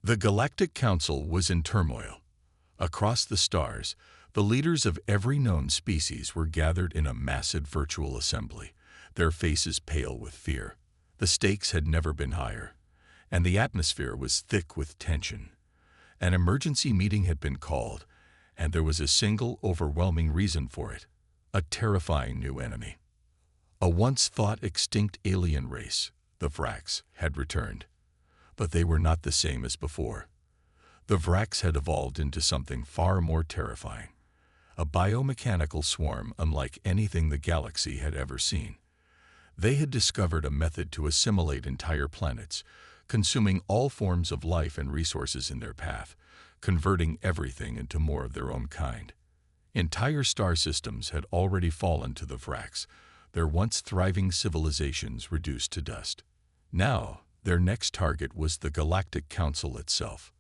The Galactic Council was in turmoil. Across the stars, the leaders of every known species were gathered in a massive virtual assembly, their faces pale with fear. The stakes had never been higher, and the atmosphere was thick with tension. An emergency meeting had been called, and there was a single overwhelming reason for it: a terrifying new enemy. A once-thought extinct alien race, the Vrax, had returned. But they were not the same as before. The Vrax had evolved into something far more terrifying, a biomechanical swarm unlike anything the galaxy had ever seen. They had discovered a method to assimilate entire planets, consuming all forms of life and resources in their path, converting everything into more of their own kind. Entire star systems had already fallen to the Vrax, their once thriving civilizations reduced to dust. Now, their next target was the Galactic Council itself.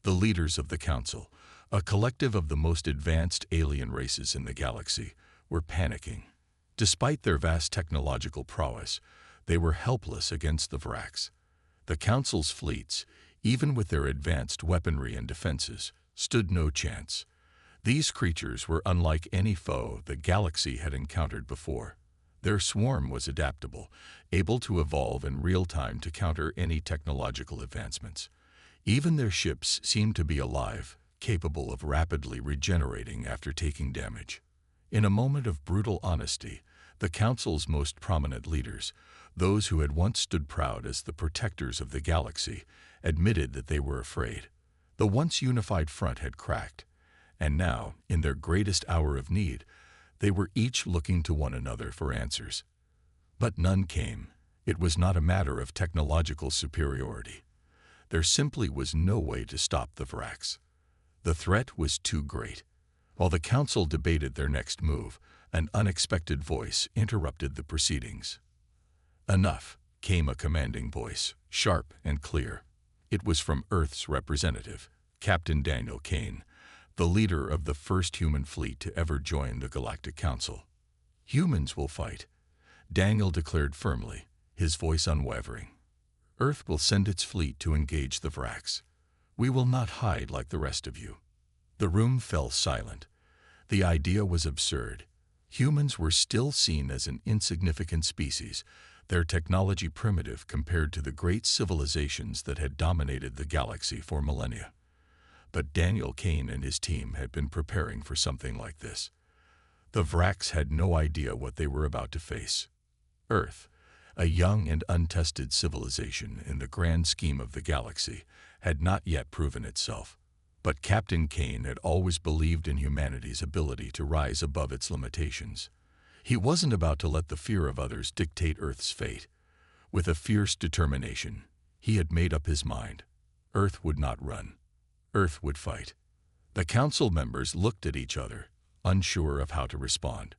The leaders of the Council, a collective of the most advanced alien races in the galaxy, were panicking. Despite their vast technological prowess, they were helpless against the Vrax. The Council's fleets, even with their advanced weaponry and defenses, stood no chance. These creatures were unlike any foe the galaxy had encountered before. Their swarm was adaptable, able to evolve in real time to counter any technological advancements. Even their ships seemed to be alive, capable of rapidly regenerating after taking damage. In a moment of brutal honesty, the Council's most prominent leaders, those who had once stood proud as the protectors of the galaxy, admitted that they were afraid. The once unified front had cracked, and now, in their greatest hour of need, they were each looking to one another for answers. But none came. It was not a matter of technological superiority. There simply was no way to stop the Vrax. The threat was too great. While the Council debated their next move, an unexpected voice interrupted the proceedings. "Enough," came a commanding voice, sharp and clear. It was from Earth's representative, Captain Daniel Kane, the leader of the first human fleet to ever join the Galactic Council. "Humans will fight," Daniel declared firmly, his voice unwavering. "Earth will send its fleet to engage the Vrax. We will not hide like the rest of you." The room fell silent. The idea was absurd. Humans were still seen as an insignificant species, their technology primitive compared to the great civilizations that had dominated the galaxy for millennia. But Daniel Kane and his team had been preparing for something like this. The Vrax had no idea what they were about to face. Earth, a young and untested civilization in the grand scheme of the galaxy, had not yet proven itself. But Captain Kane had always believed in humanity's ability to rise above its limitations. He wasn't about to let the fear of others dictate Earth's fate. With a fierce determination, he had made up his mind. Earth would not run. Earth would fight. The Council members looked at each other, unsure of how to respond.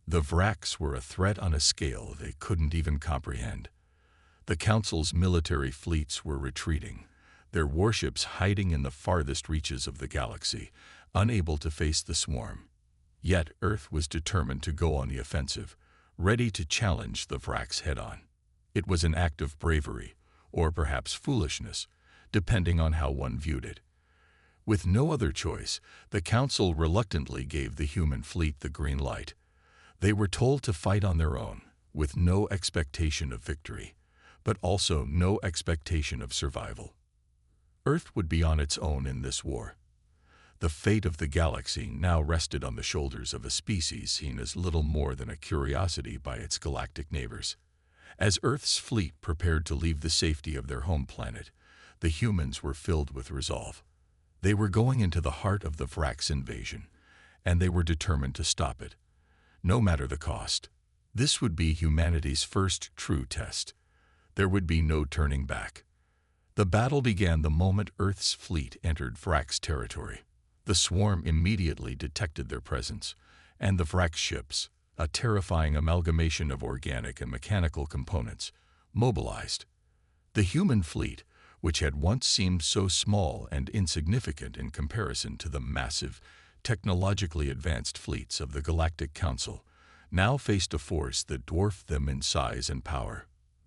The Vrax were a threat on a scale they couldn't even comprehend. The Council's military fleets were retreating, their warships hiding in the farthest reaches of the galaxy, unable to face the swarm. Yet Earth was determined to go on the offensive, ready to challenge the Vrax head-on. It was an act of bravery, or perhaps foolishness, depending on how one viewed it. With no other choice, the Council reluctantly gave the human fleet the green light. They were told to fight on their own, with no expectation of victory, but also no expectation of survival. Earth would be on its own in this war. The fate of the galaxy now rested on the shoulders of a species seen as little more than a curiosity by its galactic neighbors. As Earth's fleet prepared to leave the safety of their home planet, the humans were filled with resolve. They were going into the heart of the Vrax invasion, and they were determined to stop it, no matter the cost. This would be humanity's first true test. There would be no turning back. The battle began the moment Earth's fleet entered Vrax territory. The swarm immediately detected their presence, and the Vrax ships, a terrifying amalgamation of organic and mechanical components, mobilized. The human fleet, which had once seemed so small and insignificant in comparison to the massive, technologically advanced fleets of the Galactic Council, now faced a force that dwarfed them in size and power.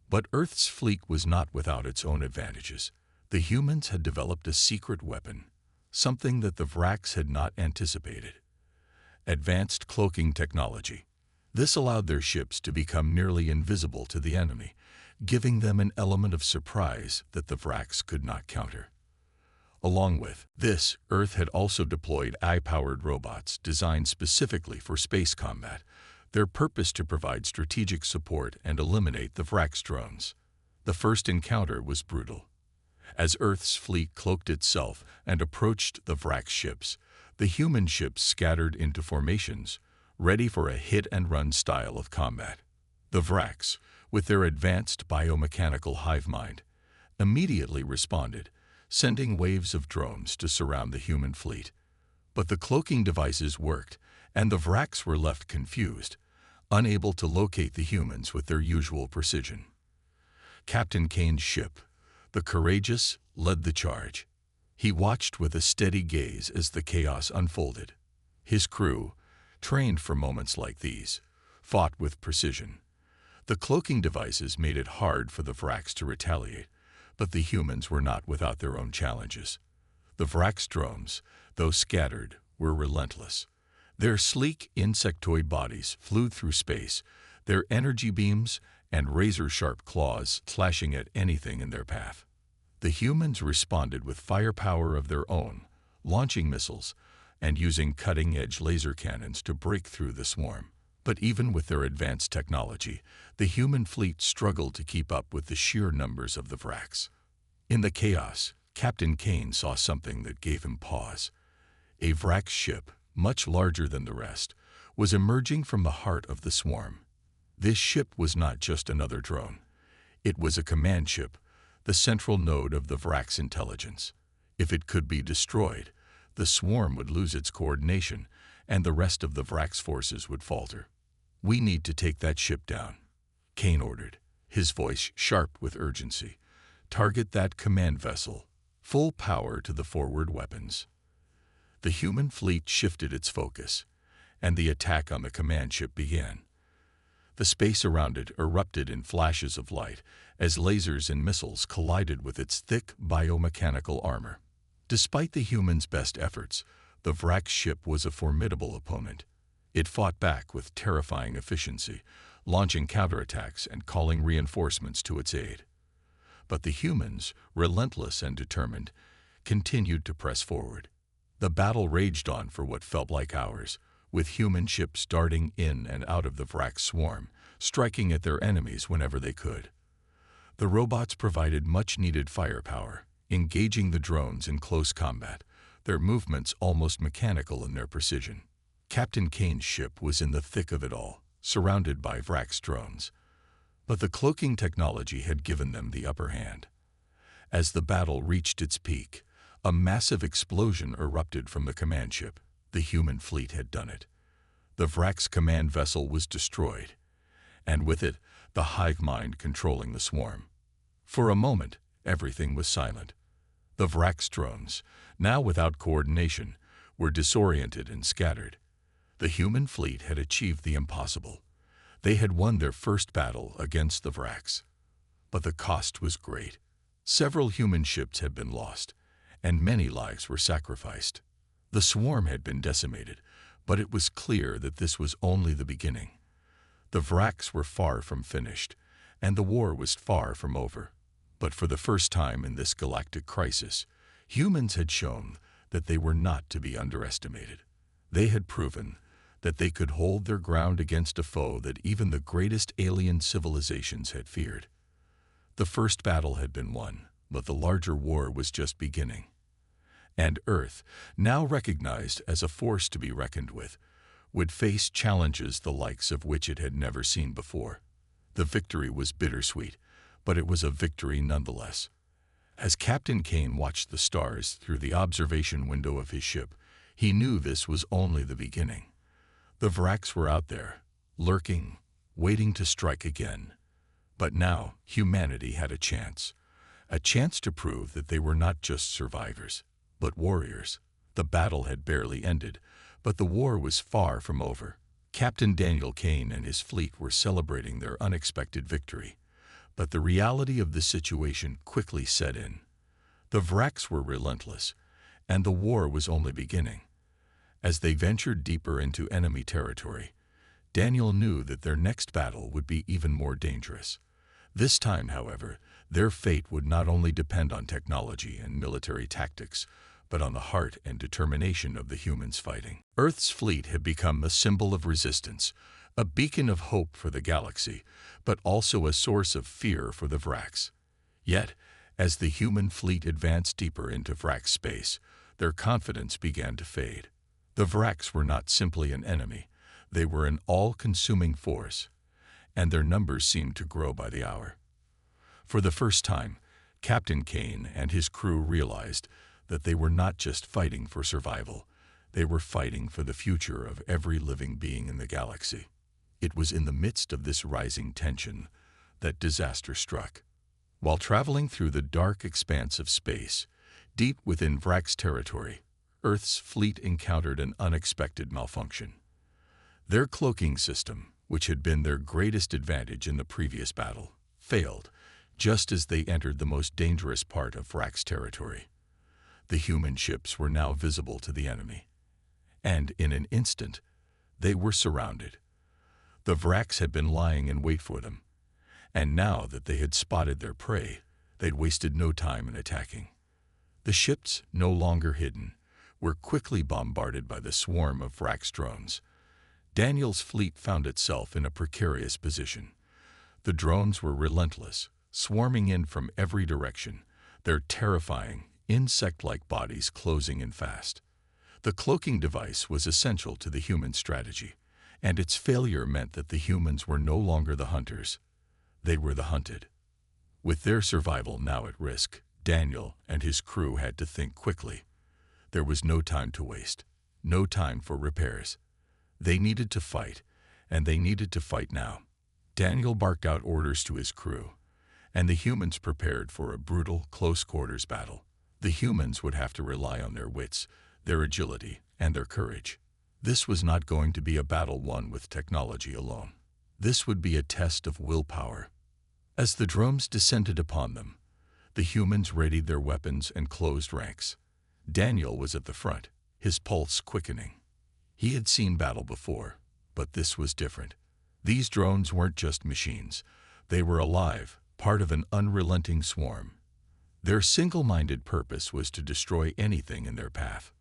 But Earth's fleet was not without its own advantages. The humans had developed a secret weapon, something that the Vracs had not anticipated. Advanced cloaking technology. This allowed their ships to become nearly invisible to the enemy, giving them an element of surprise that the Vracs could not counter. Along with this, Earth had also deployed AI-powered robots designed specifically for space combat, their purpose to provide strategic support and eliminate the Vracs drones. The first encounter was brutal. As Earth's fleet cloaked itself and approached the Vracs ships, the human ships scattered into formations, ready for a hit-and-run style of combat. The Vracs, with their advanced biomechanical hive mind, immediately responded, sending waves of drones to surround the human fleet. But the cloaking devices worked, and the Vracs were left confused, unable to locate the humans with their usual precision. Captain Kane's ship, the Courageous, led the charge. He watched with a steady gaze as the chaos unfolded. His crew, trained for moments like these, fought with precision. The cloaking devices made it hard for the Vracs to retaliate, but the humans were not without their own challenges. The Vracs drones, though scattered, were relentless. Their sleek insectoid bodies flew through space, their energy beams and razor-sharp claws slashing at anything in their path. The humans responded with firepower of their own, launching missiles and using cutting-edge laser cannons to break through the swarm. But even with their advanced technology, the human fleet struggled to keep up with the sheer numbers of the Vracs. In the chaos, Captain Kane saw something that gave him pause. A Vrac ship, much larger than the rest, was emerging from the heart of the swarm. This ship was not just another drone. It was a command ship, the central node of the Vrac's intelligence. If it could be destroyed, the swarm would lose its coordination, and the rest of the Vrac's forces would falter. "We need to take that ship down," Kane ordered, his voice sharp with urgency. "Target that command vessel. Full power to the forward weapons." The human fleet shifted its focus, and the attack on the command ship began. The space around it erupted in flashes of light as lasers and missiles collided with its thick biomechanical armor. Despite the humans' best efforts, the Vrac ship was a formidable opponent. It fought back with terrifying efficiency, launching counterattacks and calling reinforcements to its aid. But the humans, relentless and determined, continued to press forward. The battle raged on for what felt like hours, with human ships darting in and out of the Vrac swarm, striking at their enemies whenever they could. The robots provided much-needed firepower, engaging the drones in close combat, their movements almost mechanical in their precision. Captain Kane's ship was in the thick of it all, surrounded by Vrac's drones. But the cloaking technology had given them the upper hand. As the battle reached its peak, a massive explosion erupted from the command ship. The human fleet had done it. The Vrac's command vessel was destroyed, and with it, the hive mind controlling the swarm. For a moment, everything was silent. The Vrac's drones, now without coordination, were disoriented and scattered. The human fleet had achieved the impossible. They had won their first battle against the Vracs. But the cost was great. Several human ships had been lost, and many lives were sacrificed. The swarm had been decimated, but it was clear that this was only the beginning. The Vracs were far from finished, and the war was far from over. But for the first time in this galactic crisis, humans had shown that they were not to be underestimated. They had proven that they could hold their ground against a foe that even the greatest alien civilizations had feared. The first battle had been won, but the larger war was just beginning. And Earth, now recognized as a force to be reckoned with, would face challenges the likes of which it had never seen before. The victory was bittersweet, but it was a victory nonetheless. As Captain Kane watched the stars through the observation window of his ship, he knew this was only the beginning. The Vracs were out there, lurking, waiting to strike again. But now humanity had a chance to prove that they were not just survivors, but warriors. The battle had barely ended, but the war was far from over. Captain Daniel Kane and his fleet were celebrating their unexpected victory. But the reality of the situation quickly set in. The Vraks were relentless, and the war was only beginning. As they ventured deeper into enemy territory, Daniel knew that their next battle would be even more dangerous. This time, however, their fate would not only depend on technology and military tactics, but on the heart and determination of the humans fighting. Earth's fleet had become a symbol of resistance, a beacon of hope for the galaxy, but also a source of fear for the Vraks. Yet, as the human fleet advanced deeper into Vrak space, their confidence began to fade. The Vraks were not simply an enemy, they were an all-consuming force, and their numbers seemed to grow by the hour. For the first time, Captain Kane and his crew realized that they were not just fighting for survival, they were fighting for the future of every living being in the galaxy. It was in the midst of this rising tension that disaster struck. While traveling through the dark expanse of space, deep within Vrak's territory, Earth's fleet encountered an unexpected malfunction. Their cloaking system, which had been their greatest advantage in the previous battle, failed just as they entered the most dangerous part of Vrak's territory. The human ships were now visible to the enemy, and in an instant, they were surrounded. The Vraks had been lying in wait for them, and now that they had spotted their prey, they'd wasted no time in attacking. The ships, no longer hidden, were quickly bombarded by the swarm of Vrak's drones. Daniel's fleet found itself in a precarious position. The drones were relentless, swarming in from every direction, their terrifying, insect-like bodies closing in fast. The cloaking device was essential to the human strategy, and its failure meant that the humans were no longer the hunters. They were the hunted. With their survival now at risk, Daniel and his crew had to think quickly. There was no time to waste, no time for repairs. They needed to fight, and they needed to fight now. Daniel barked out orders to his crew, and the humans prepared for a brutal, close-quarters battle. The humans would have to rely on their wits, their agility, and their courage. This was not going to be a battle won with technology alone. This would be a test of willpower. As the drones descended upon them, the humans readied their weapons and closed ranks. Daniel was at the front, his pulse quickening. He had seen battle before, but this was different. These drones weren't just machines. They were alive, part of an unrelenting swarm. Their single-minded purpose was to destroy anything in their path.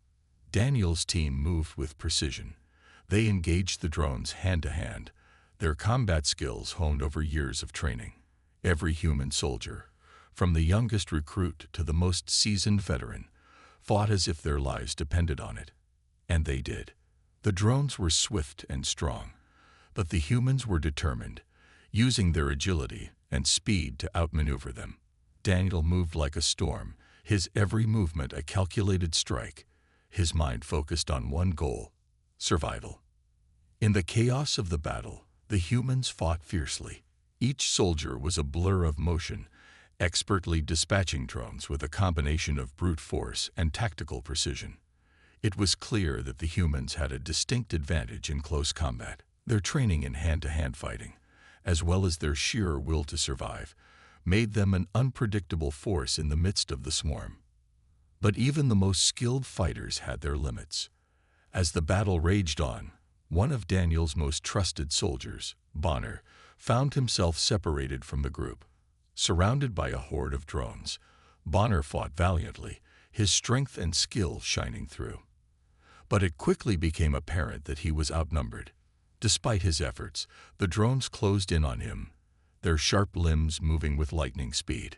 Daniel's team moved with precision. They engaged the drones hand-to-hand, their combat skills honed over years of training. Every human soldier, from the youngest recruit to the most seasoned veteran, fought as if their lives depended on it. And they did. The drones were swift and strong, but the humans were determined, using their agility and speed to outmaneuver them. Daniel moved like a storm, his every movement a calculated strike, his mind focused on one goal: survival. In the chaos of the battle, the humans fought fiercely. Each soldier was a blur of motion, expertly dispatching drones with a combination of brute force and tactical precision. It was clear that the humans had a distinct advantage in close combat. Their training in hand-to-hand fighting, as well as their sheer will to survive, made them an unpredictable force in the midst of the swarm. But even the most skilled fighters had their limits. As the battle raged on, one of Daniel's most trusted soldiers, Bonner, found himself separated from the group. Surrounded by a horde of drones, Bonner fought valiantly, his strength and skill shining through. But it quickly became apparent that he was outnumbered. Despite his efforts, the drones closed in on him, their sharp limbs moving with lightning speed.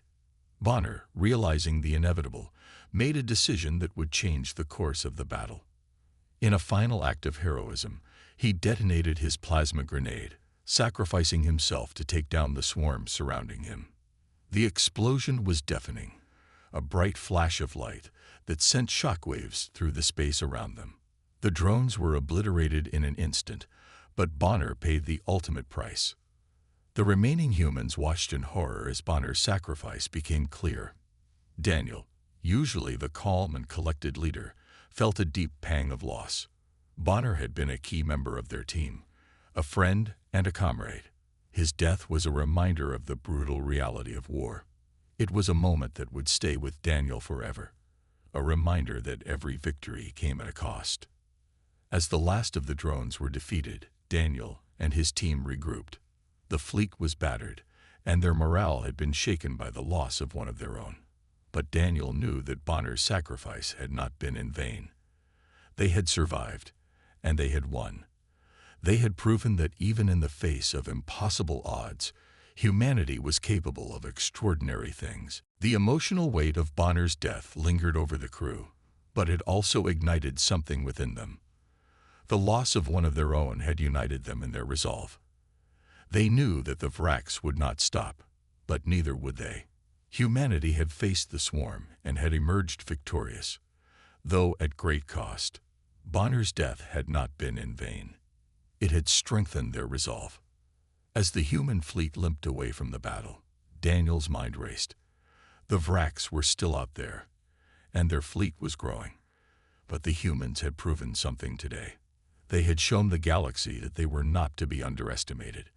Bonner, realizing the inevitable, made a decision that would change the course of the battle. In a final act of heroism, he detonated his plasma grenade, sacrificing himself to take down the swarm surrounding him. The explosion was deafening, a bright flash of light that sent shockwaves through the space around them. The drones were obliterated in an instant, but Bonner paid the ultimate price. The remaining humans watched in horror as Bonner's sacrifice became clear. Daniel, usually the calm and collected leader, felt a deep pang of loss. Bonner had been a key member of their team, a friend and a comrade. His death was a reminder of the brutal reality of war. It was a moment that would stay with Daniel forever, a reminder that every victory came at a cost. As the last of the drones were defeated, Daniel and his team regrouped. The fleet was battered, and their morale had been shaken by the loss of one of their own. But Daniel knew that Bonner's sacrifice had not been in vain. They had survived, and they had won. They had proven that even in the face of impossible odds, humanity was capable of extraordinary things. The emotional weight of Bonner's death lingered over the crew, but it also ignited something within them. The loss of one of their own had united them in their resolve. They knew that the Vracs would not stop, but neither would they. Humanity had faced the swarm and had emerged victorious, though at great cost. Bonner's death had not been in vain. It had strengthened their resolve. As the human fleet limped away from the battle, Daniel's mind raced. The Vracs were still out there, and their fleet was growing. But the humans had proven something today. They had shown the galaxy that they were not to be underestimated.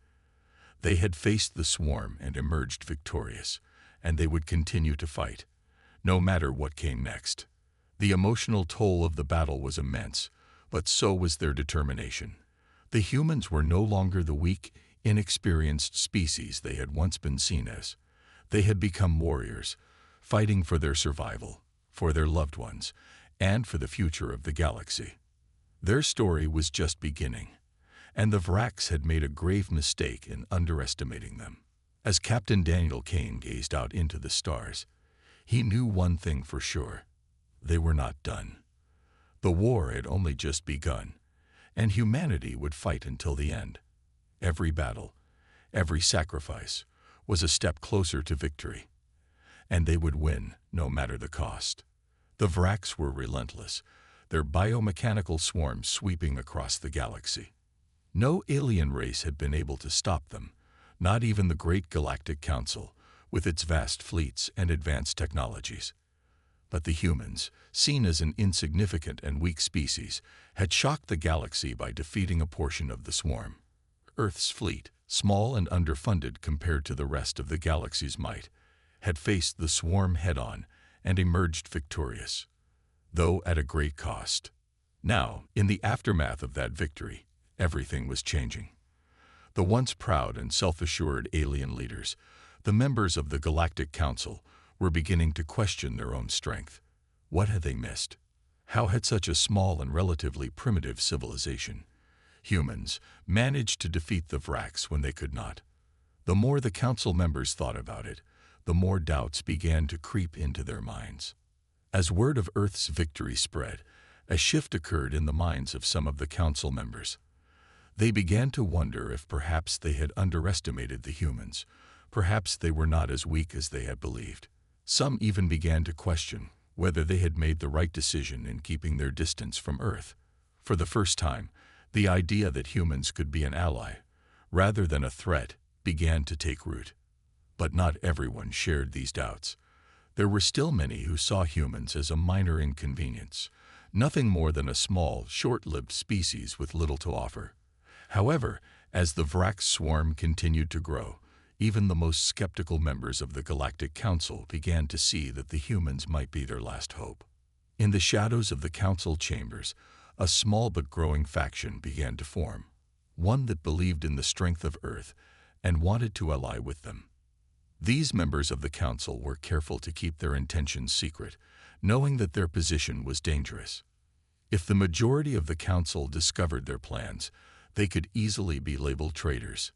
They had faced the swarm and emerged victorious, and they would continue to fight, no matter what came next. The emotional toll of the battle was immense, but so was their determination. The humans were no longer the weak, inexperienced species they had once been seen as. They had become warriors, fighting for their survival, for their loved ones, and for the future of the galaxy. Their story was just beginning, and the Vracs had made a grave mistake in underestimating them. As Captain Daniel Kane gazed out into the stars, he knew one thing for sure: they were not done. The war had only just begun, and humanity would fight until the end. Every battle, every sacrifice, was a step closer to victory, and they would win no matter the cost. The Vracs were relentless, their biomechanical swarms sweeping across the galaxy. No alien race had been able to stop them, not even the great Galactic Council, with its vast fleets and advanced technologies. But the humans, seen as an insignificant and weak species, had shocked the galaxy by defeating a portion of the swarm. Earth's fleet, small and underfunded compared to the rest of the galaxy's might, had faced the swarm head-on and emerged victorious, though at a great cost. Now, in the aftermath of that victory, everything was changing. The once proud and self-assured alien leaders, the members of the Galactic Council, were beginning to question their own strength. What had they missed? How had such a small and relatively primitive civilization, humans, managed to defeat the Vracs when they could not? The more the Council members thought about it, the more doubts began to creep into their minds. As word of Earth's victory spread, a shift occurred in the minds of some of the Council members. They began to wonder if perhaps they had underestimated the humans. Perhaps they were not as weak as they had believed. Some even began to question whether they had made the right decision in keeping their distance from Earth. For the first time, the idea that humans could be an ally, rather than a threat, began to take root. But not everyone shared these doubts. There were still many who saw humans as a minor inconvenience, nothing more than a small, short-lived species with little to offer. However, as the Vrac swarm continued to grow, even the most skeptical members of the Galactic Council began to see that the humans might be their last hope. In the shadows of the Council chambers, a small but growing faction began to form, one that believed in the strength of Earth and wanted to ally with them. These members of the Council were careful to keep their intentions secret, knowing that their position was dangerous. If the majority of the Council discovered their plans, they could easily be labeled traitors.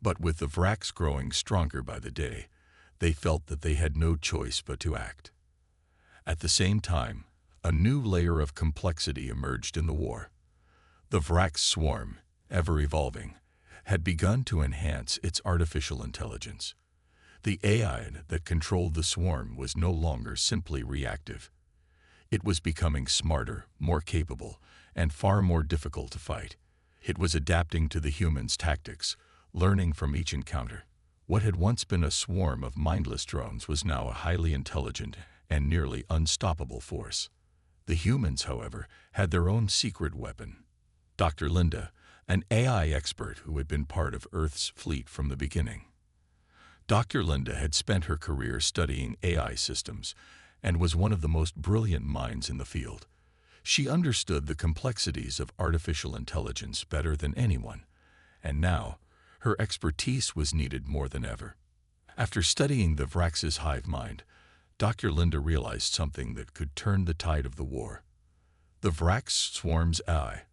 But with the Vracs growing stronger by the day, they felt that they had no choice but to act. At the same time, a new layer of complexity emerged in the war. The Vrac swarm, ever evolving, had begun to enhance its artificial intelligence. The AI that controlled the swarm was no longer simply reactive. It was becoming smarter, more capable, and far more difficult to fight. It was adapting to the humans' tactics, learning from each encounter. What had once been a swarm of mindless drones was now a highly intelligent and nearly unstoppable force. The humans, however, had their own secret weapon. Dr. Linda, an AI expert who had been part of Earth's fleet from the beginning. Dr. Linda had spent her career studying AI systems and was one of the most brilliant minds in the field. She understood the complexities of artificial intelligence better than anyone, and now her expertise was needed more than ever. After studying the Vrax's hive mind, Dr. Linda realized something that could turn the tide of the war. The Vrax swarm's AI,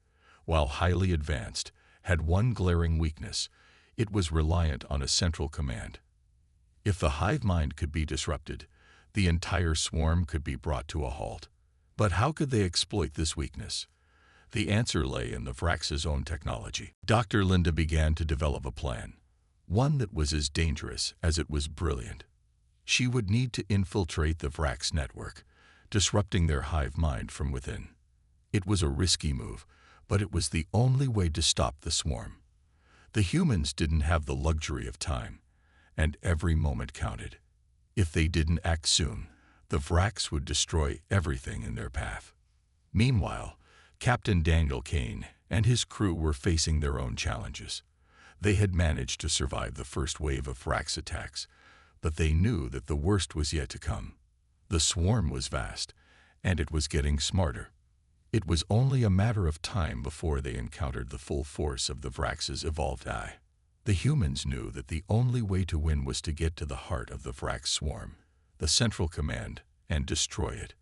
while highly advanced, had one glaring weakness: it was reliant on a central command. If the hive mind could be disrupted, the entire swarm could be brought to a halt. But how could they exploit this weakness? The answer lay in the Vrax's own technology. Dr. Linda began to develop a plan, one that was as dangerous as it was brilliant. She would need to infiltrate the Vrax network, disrupting their hive mind from within. It was a risky move, but it was the only way to stop the swarm. The humans didn't have the luxury of time, and every moment counted. If they didn't act soon, the Vrax would destroy everything in their path. Meanwhile, Captain Daniel Kane and his crew were facing their own challenges. They had managed to survive the first wave of Vrax attacks, but they knew that the worst was yet to come. The swarm was vast, and it was getting smarter. It was only a matter of time before they encountered the full force of the Vrax's evolved AI. The humans knew that the only way to win was to get to the heart of the Vrax swarm, the central command, and destroy it.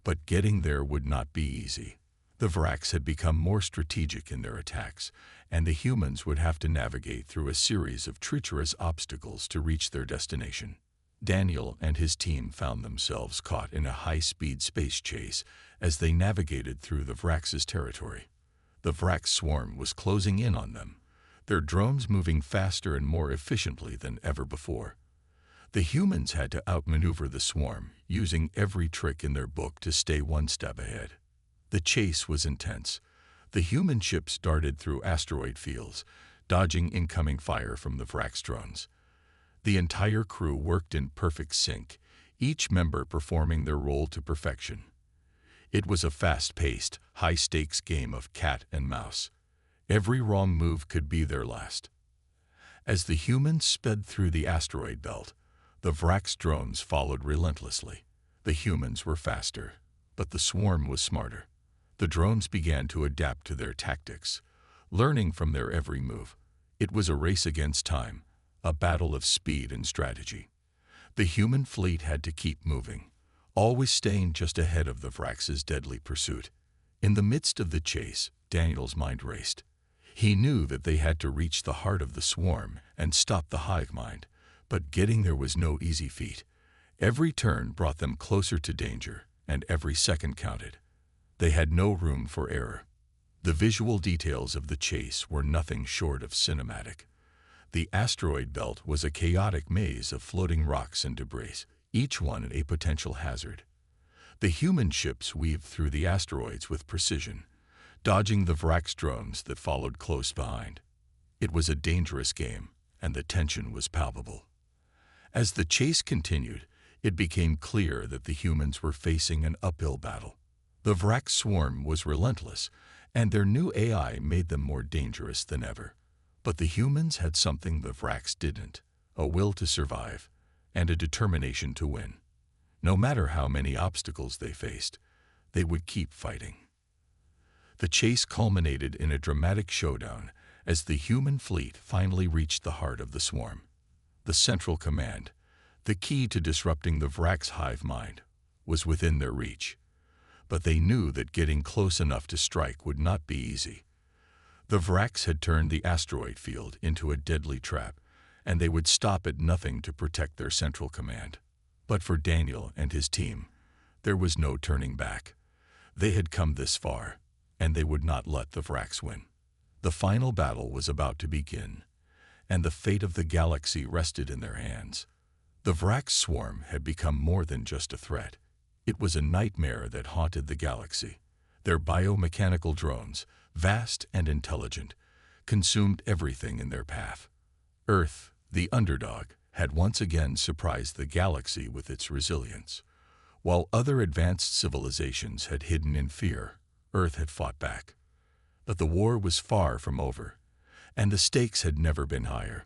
But getting there would not be easy. The Vrax had become more strategic in their attacks, and the humans would have to navigate through a series of treacherous obstacles to reach their destination. Daniel and his team found themselves caught in a high-speed space chase as they navigated through the Vrax's territory. The Vrax swarm was closing in on them, their drones moving faster and more efficiently than ever before. The humans had to outmaneuver the swarm, using every trick in their book to stay one step ahead. The chase was intense. The human ships darted through asteroid fields, dodging incoming fire from the Vrax drones. The entire crew worked in perfect sync, each member performing their role to perfection. It was a fast-paced, high-stakes game of cat and mouse. Every wrong move could be their last. As the humans sped through the asteroid belt, the Vrax drones followed relentlessly. The humans were faster, but the swarm was smarter. The drones began to adapt to their tactics, learning from their every move. It was a race against time, a battle of speed and strategy. The human fleet had to keep moving, always staying just ahead of the Vrax's deadly pursuit. In the midst of the chase, Daniel's mind raced. He knew that they had to reach the heart of the swarm and stop the hive mind, but getting there was no easy feat. Every turn brought them closer to danger, and every second counted. They had no room for error. The visual details of the chase were nothing short of cinematic. The asteroid belt was a chaotic maze of floating rocks and debris, each one a potential hazard. The human ships weaved through the asteroids with precision, dodging the Vrax drones that followed close behind. It was a dangerous game, and the tension was palpable. As the chase continued, it became clear that the humans were facing an uphill battle. The Vrax swarm was relentless, and their new AI made them more dangerous than ever. But the humans had something the Vrax didn't: a will to survive and a determination to win. No matter how many obstacles they faced, they would keep fighting. The chase culminated in a dramatic showdown as the human fleet finally reached the heart of the swarm. The central command, the key to disrupting the Vrax hive mind, was within their reach. But they knew that getting close enough to strike would not be easy. The Vrax had turned the asteroid field into a deadly trap, and they would stop at nothing to protect their central command. But for Daniel and his team, there was no turning back. They had come this far, and they would not let the Vrax win. The final battle was about to begin, and the fate of the galaxy rested in their hands. The Vrax swarm had become more than just a threat. It was a nightmare that haunted the galaxy. Their biomechanical drones, vast and intelligent, consumed everything in their path. Earth, the underdog, had once again surprised the galaxy with its resilience. While other advanced civilizations had hidden in fear, Earth had fought back. But the war was far from over, and the stakes had never been higher.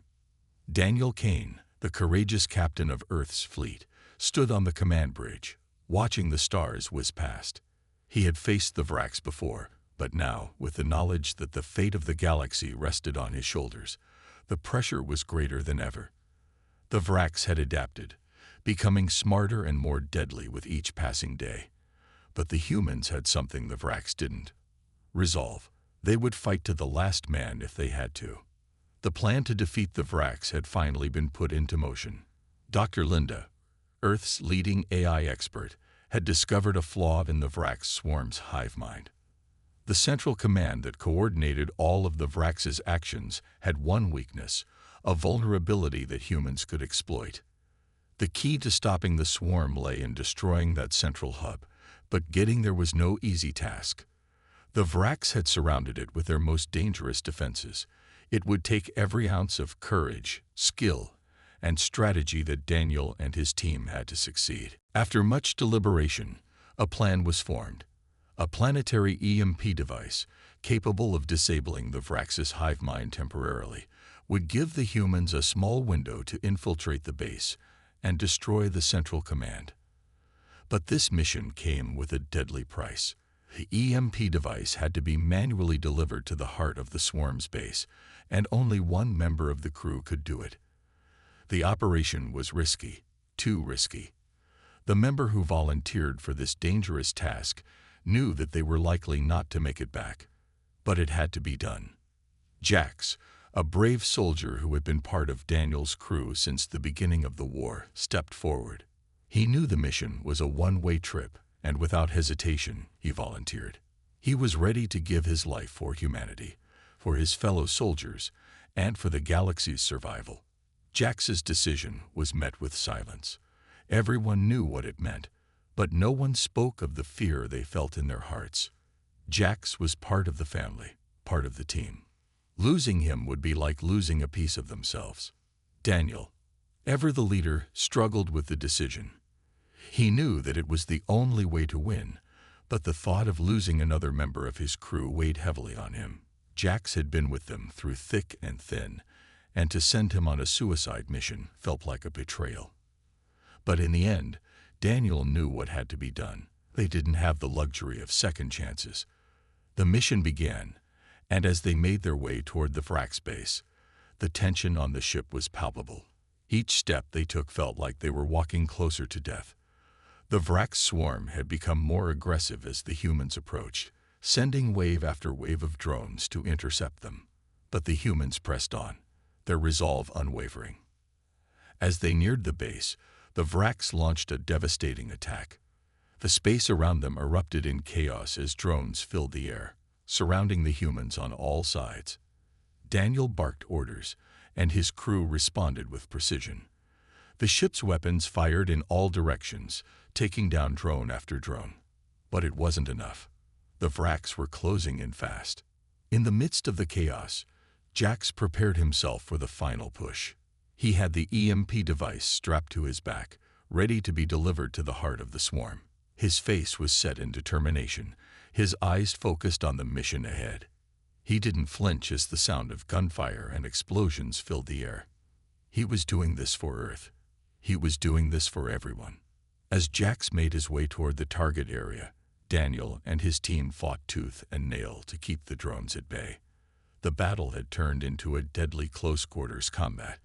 Daniel Kane, The courageous captain of Earth's fleet stood on the command bridge, watching the stars whiz past. He had faced the Vrax before, but now, with the knowledge that the fate of the galaxy rested on his shoulders, the pressure was greater than ever. The Vrax had adapted, becoming smarter and more deadly with each passing day. But the humans had something the Vrax didn't: resolve. They would fight to the last man if they had to. The plan to defeat the Vrax had finally been put into motion. Dr. Linda, Earth's leading AI expert, had discovered a flaw in the Vrax swarm's hive mind. The central command that coordinated all of the Vrax's actions had one weakness, a vulnerability that humans could exploit. The key to stopping the swarm lay in destroying that central hub, but getting there was no easy task. The Vrax had surrounded it with their most dangerous defenses. It would take every ounce of courage, skill, and strategy that Daniel and his team had to succeed. After much deliberation, a plan was formed. A planetary EMP device, capable of disabling the Vrax's hive mind temporarily, would give the humans a small window to infiltrate the base and destroy the central command. But this mission came with a deadly price. The EMP device had to be manually delivered to the heart of the swarm's base, and only one member of the crew could do it. The operation was risky, too risky. The member who volunteered for this dangerous task knew that they were likely not to make it back, but it had to be done. Jax, a brave soldier who had been part of Daniel's crew since the beginning of the war, stepped forward. He knew the mission was a one-way trip, and without hesitation, he volunteered. He was ready to give his life for humanity, for his fellow soldiers, and for the galaxy's survival. Jax's decision was met with silence. Everyone knew what it meant, but no one spoke of the fear they felt in their hearts. Jax was part of the family, part of the team. Losing him would be like losing a piece of themselves. Daniel, ever the leader, struggled with the decision. He knew that it was the only way to win, but the thought of losing another member of his crew weighed heavily on him. Jax had been with them through thick and thin, and to send him on a suicide mission felt like a betrayal. But in the end, Daniel knew what had to be done. They didn't have the luxury of second chances. The mission began, and as they made their way toward the Vrax base, the tension on the ship was palpable. Each step they took felt like they were walking closer to death. The Vrax swarm had become more aggressive as the humans approached, sending wave after wave of drones to intercept them. But the humans pressed on, their resolve unwavering. As they neared the base, the Vrax launched a devastating attack. The space around them erupted in chaos as drones filled the air, surrounding the humans on all sides. Daniel barked orders, and his crew responded with precision. The ship's weapons fired in all directions, taking down drone after drone. But it wasn't enough. The Vrax were closing in fast. In the midst of the chaos, Jax prepared himself for the final push. He had the EMP device strapped to his back, ready to be delivered to the heart of the swarm. His face was set in determination, his eyes focused on the mission ahead. He didn't flinch as the sound of gunfire and explosions filled the air. He was doing this for Earth. He was doing this for everyone. As Jax made his way toward the target area, Daniel and his team fought tooth and nail to keep the drones at bay. The battle had turned into a deadly close-quarters combat,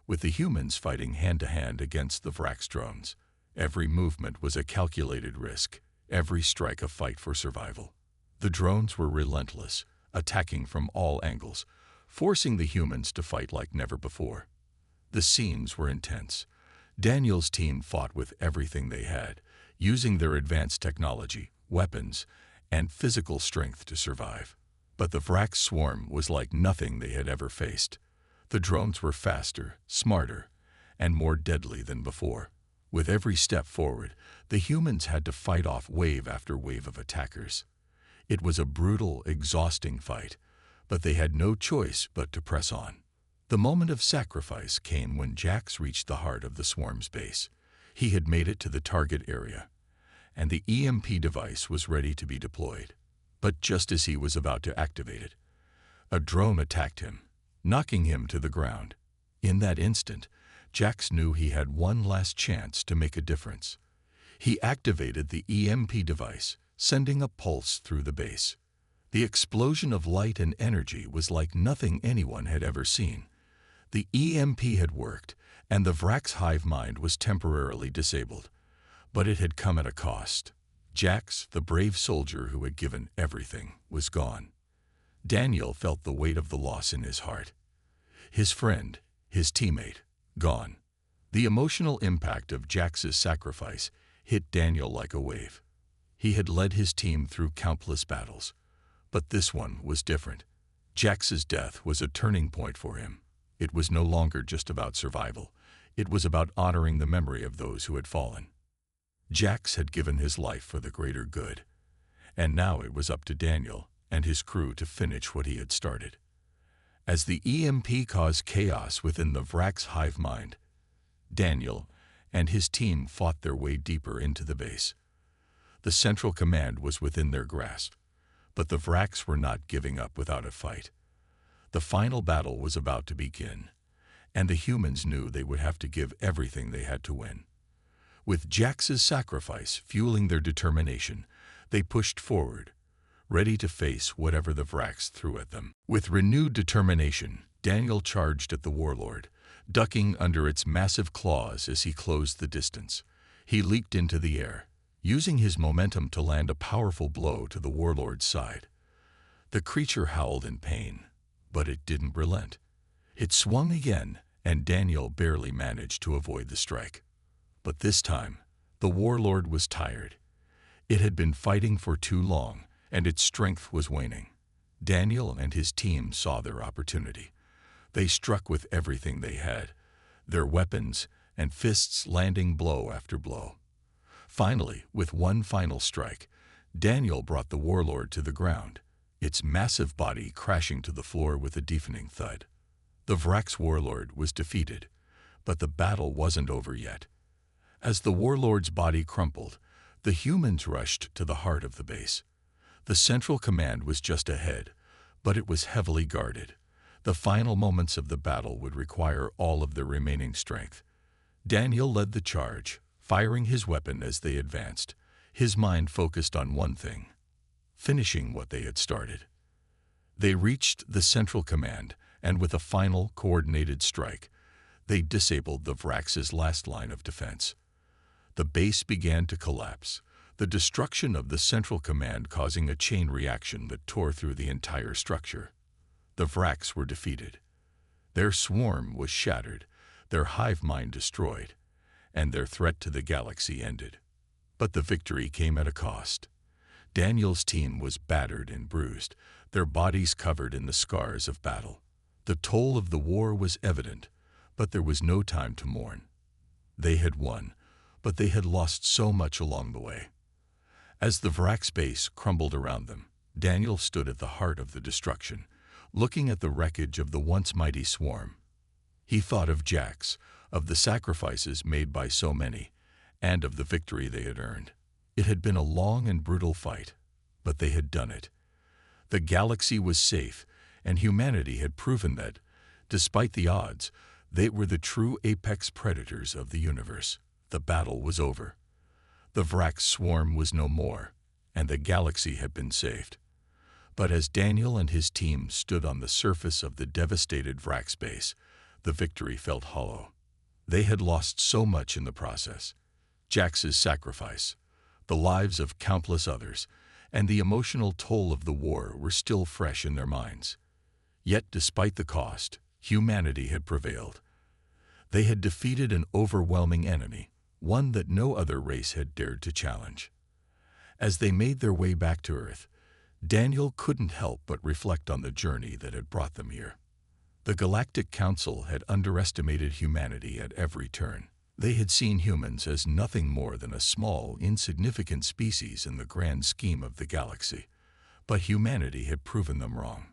with the humans fighting hand-to-hand against the Vrax drones. Every movement was a calculated risk, every strike a fight for survival. The drones were relentless, attacking from all angles, forcing the humans to fight like never before. The scenes were intense. Daniel's team fought with everything they had, using their advanced technology, weapons, and physical strength to survive. But the Vrax swarm was like nothing they had ever faced. The drones were faster, smarter, and more deadly than before. With every step forward, the humans had to fight off wave after wave of attackers. It was a brutal, exhausting fight, but they had no choice but to press on. The moment of sacrifice came when Jax reached the heart of the swarm's base. He had made it to the target area, and the EMP device was ready to be deployed. But just as he was about to activate it, a drone attacked him, knocking him to the ground. In that instant, Jax knew he had one last chance to make a difference. He activated the EMP device, sending a pulse through the base. The explosion of light and energy was like nothing anyone had ever seen. The EMP had worked, and the Vrax's hive mind was temporarily disabled. But it had come at a cost. Jax, the brave soldier who had given everything, was gone. Daniel felt the weight of the loss in his heart. His friend, his teammate, gone. The emotional impact of Jax's sacrifice hit Daniel like a wave. He had led his team through countless battles. But this one was different. Jax's death was a turning point for him. It was no longer just about survival. It was about honoring the memory of those who had fallen. Jax had given his life for the greater good. And now it was up to Daniel and his crew to finish what he had started. As the EMP caused chaos within the Vrax's hive mind, Daniel and his team fought their way deeper into the base. The central command was within their grasp, but the Vrax's were not giving up without a fight. The final battle was about to begin, and the humans knew they would have to give everything they had to win. With Jax's sacrifice fueling their determination, they pushed forward, ready to face whatever the Vrax's threw at them. With renewed determination, Daniel charged at the warlord, ducking under its massive claws as he closed the distance. He leaped into the air, using his momentum to land a powerful blow to the warlord's side. The creature howled in pain, but it didn't relent. It swung again, and Daniel barely managed to avoid the strike. But this time, the warlord was tired. It had been fighting for too long, and its strength was waning. Daniel and his team saw their opportunity. They struck with everything they had, their weapons and fists landing blow after blow. Finally, with one final strike, Daniel brought the warlord to the ground, its massive body crashing to the floor with a deafening thud. The Vrax's warlord was defeated, but the battle wasn't over yet. As the warlord's body crumpled, the humans rushed to the heart of the base. The central command was just ahead, but it was heavily guarded. The final moments of the battle would require all of their remaining strength. Daniel led the charge, firing his weapon as they advanced, his mind focused on one thing: finishing what they had started. They reached the central command, and with a final, coordinated strike, they disabled the Vrax's last line of defense. The base began to collapse, the destruction of the central command causing a chain reaction that tore through the entire structure. The Vrax's were defeated. Their swarm was shattered, their hive mind destroyed, and their threat to the galaxy ended. But the victory came at a cost. Daniel's team was battered and bruised, their bodies covered in the scars of battle. The toll of the war was evident, but there was no time to mourn. They had won, but they had lost so much along the way. As the Vrax's base crumbled around them, Daniel stood at the heart of the destruction, looking at the wreckage of the once mighty swarm. He thought of Jax, of the sacrifices made by so many, and of the victory they had earned. It had been a long and brutal fight, but they had done it. The galaxy was safe, and humanity had proven that, despite the odds, they were the true apex predators of the universe. The battle was over. The Vrax's swarm was no more, and the galaxy had been saved. But as Daniel and his team stood on the surface of the devastated Vrax's base, the victory felt hollow. They had lost so much in the process: Jax's sacrifice, the lives of countless others, and the emotional toll of the war were still fresh in their minds. Yet despite the cost, humanity had prevailed. They had defeated an overwhelming enemy, one that no other race had dared to challenge. As they made their way back to Earth, Daniel couldn't help but reflect on the journey that had brought them here. The Galactic Council had underestimated humanity at every turn. They had seen humans as nothing more than a small, insignificant species in the grand scheme of the galaxy. But humanity had proven them wrong.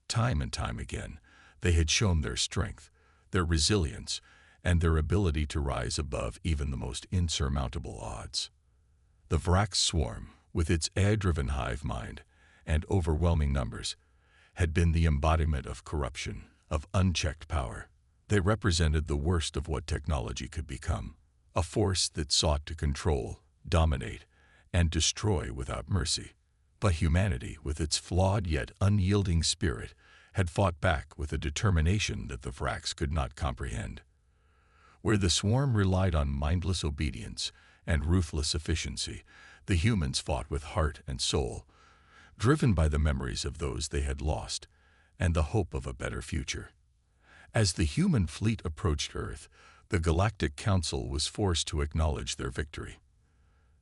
Time and time again, they had shown their strength, their resilience, and their ability to rise above even the most insurmountable odds. The Vrax's swarm, with its AI-driven hive mind and overwhelming numbers, had been the embodiment of corruption, of unchecked power. They represented the worst of what technology could become, a force that sought to control, dominate, and destroy without mercy. But humanity, with its flawed yet unyielding spirit, had fought back with a determination that the Vrax could not comprehend. Where the swarm relied on mindless obedience and ruthless efficiency, the humans fought with heart and soul, driven by the memories of those they had lost and the hope of a better future. As the human fleet approached Earth, the Galactic Council was forced to acknowledge their victory.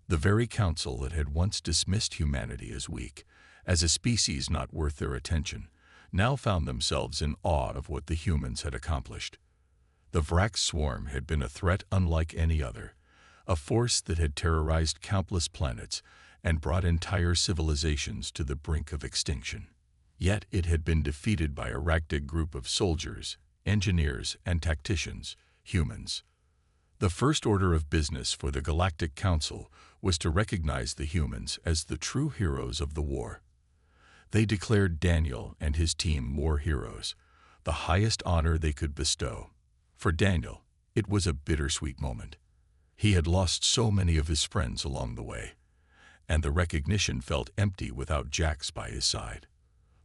The very council that had once dismissed humanity as weak, as a species not worth their attention, now found themselves in awe of what the humans had accomplished. The Vrax swarm had been a threat unlike any other, a force that had terrorized countless planets and brought entire civilizations to the brink of extinction. Yet it had been defeated by a ragtag group of soldiers, engineers, and tacticians, humans. The first order of business for the Galactic Council was to recognize the humans as the true heroes of the war. They declared Daniel and his team war heroes, the highest honor they could bestow. For Daniel, it was a bittersweet moment. He had lost so many of his friends along the way, and the recognition felt empty without Jax by his side.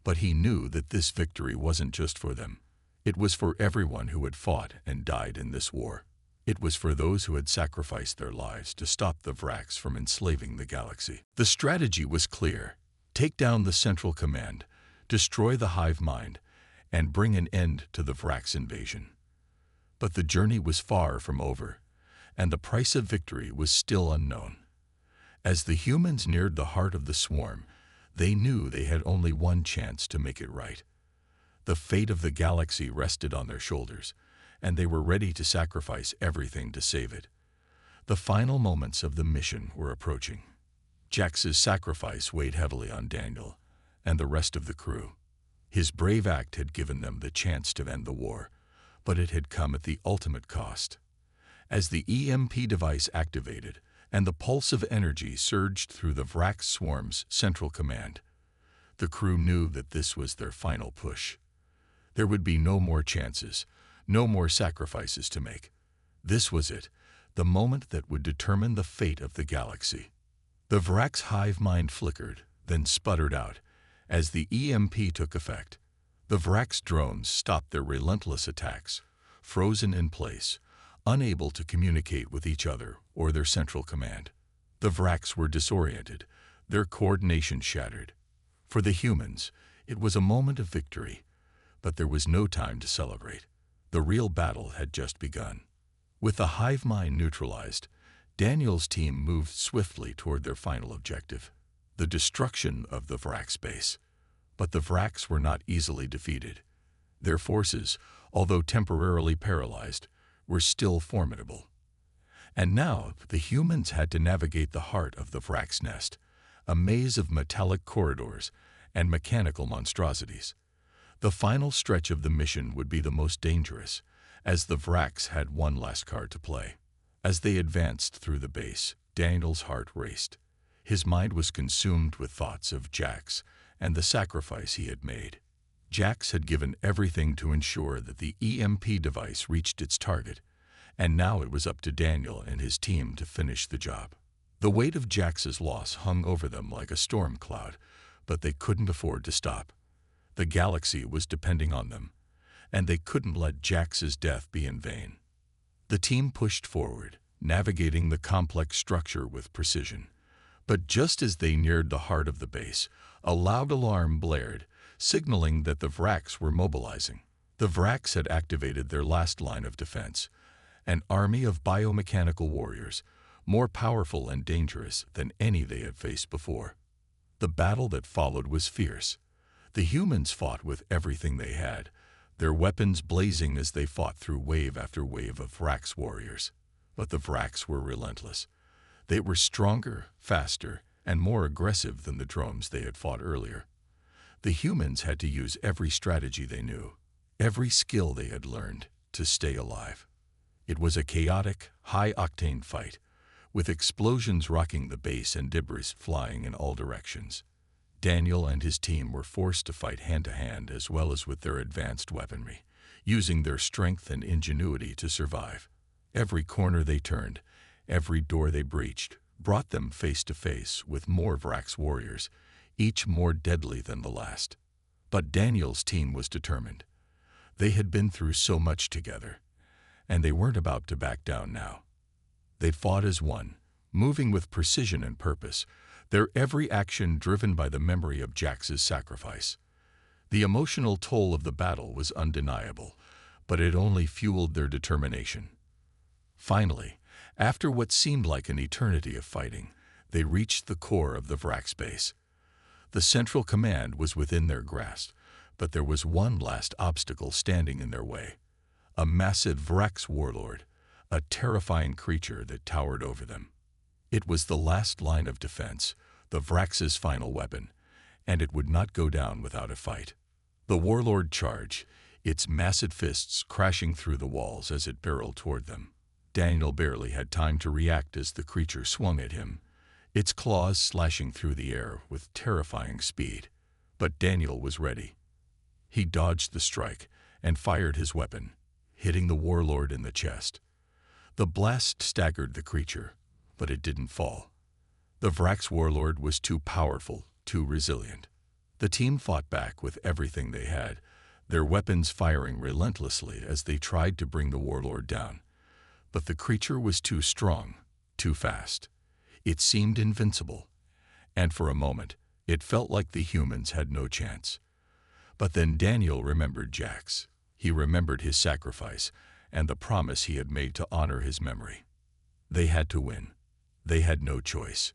But he knew that this victory wasn't just for them. It was for everyone who had fought and died in this war. It was for those who had sacrificed their lives to stop the Vrax from enslaving the galaxy. The strategy was clear. Take down the Central Command, destroy the hive mind, and bring an end to the Vrax invasion. But the journey was far from over, and the price of victory was still unknown. As the humans neared the heart of the swarm, they knew they had only one chance to make it right. The fate of the galaxy rested on their shoulders, and they were ready to sacrifice everything to save it. The final moments of the mission were approaching. Jax's sacrifice weighed heavily on Daniel and the rest of the crew. His brave act had given them the chance to end the war, but it had come at the ultimate cost. As the EMP device activated and the pulse of energy surged through the Vrax swarm's central command, the crew knew that this was their final push. There would be no more chances, no more sacrifices to make. This was it, the moment that would determine the fate of the galaxy. The Vrax hive mind flickered, then sputtered out. As the EMP took effect, the Vrax drones stopped their relentless attacks, frozen in place, unable to communicate with each other or their central command. The Vrax were disoriented, their coordination shattered. For the humans, it was a moment of victory, but there was no time to celebrate. The real battle had just begun. With the hive mind neutralized, Daniel's team moved swiftly toward their final objective, the destruction of the Vrax base. But the Vrax were not easily defeated. Their forces, although temporarily paralyzed, were still formidable. And now the humans had to navigate the heart of the Vrax nest, a maze of metallic corridors and mechanical monstrosities. The final stretch of the mission would be the most dangerous, as the Vrax had one last card to play. As they advanced through the base, Daniel's heart raced. His mind was consumed with thoughts of Jax and the sacrifice he had made. Jax had given everything to ensure that the EMP device reached its target, and now it was up to Daniel and his team to finish the job. The weight of Jax's loss hung over them like a storm cloud, but they couldn't afford to stop. The galaxy was depending on them, and they couldn't let Jax's death be in vain. The team pushed forward, navigating the complex structure with precision. But just as they neared the heart of the base, a loud alarm blared, signaling that the Vrax were mobilizing. The Vrax had activated their last line of defense, an army of biomechanical warriors, more powerful and dangerous than any they had faced before. The battle that followed was fierce. The humans fought with everything they had, their weapons blazing as they fought through wave after wave of Vrax warriors. But the Vrax were relentless. They were stronger, faster, and more aggressive than the drones they had fought earlier. The humans had to use every strategy they knew, every skill they had learned, to stay alive. It was a chaotic, high-octane fight, with explosions rocking the base and debris flying in all directions. Daniel and his team were forced to fight hand-to-hand as well as with their advanced weaponry, using their strength and ingenuity to survive. Every corner they turned, every door they breached, brought them face to face with more Vrax warriors, each more deadly than the last. But Daniel's team was determined. They had been through so much together, and they weren't about to back down now. They fought as one, moving with precision and purpose, their every action driven by the memory of Jax's sacrifice. The emotional toll of the battle was undeniable, but it only fueled their determination. Finally, after what seemed like an eternity of fighting, they reached the core of the Vrax base. The central command was within their grasp, but there was one last obstacle standing in their way. A massive Vrax warlord, a terrifying creature that towered over them. It was the last line of defense, the Vrax's final weapon, and it would not go down without a fight. The warlord charged, its massive fists crashing through the walls as it barreled toward them. Daniel barely had time to react as the creature swung at him, its claws slashing through the air with terrifying speed. But Daniel was ready. He dodged the strike and fired his weapon, hitting the warlord in the chest. The blast staggered the creature, but it didn't fall. The Vrax warlord was too powerful, too resilient. The team fought back with everything they had, their weapons firing relentlessly as they tried to bring the warlord down. But the creature was too strong, too fast. It seemed invincible, and for a moment, it felt like the humans had no chance. But then Daniel remembered Jax. He remembered his sacrifice and the promise he had made to honor his memory. They had to win. They had no choice.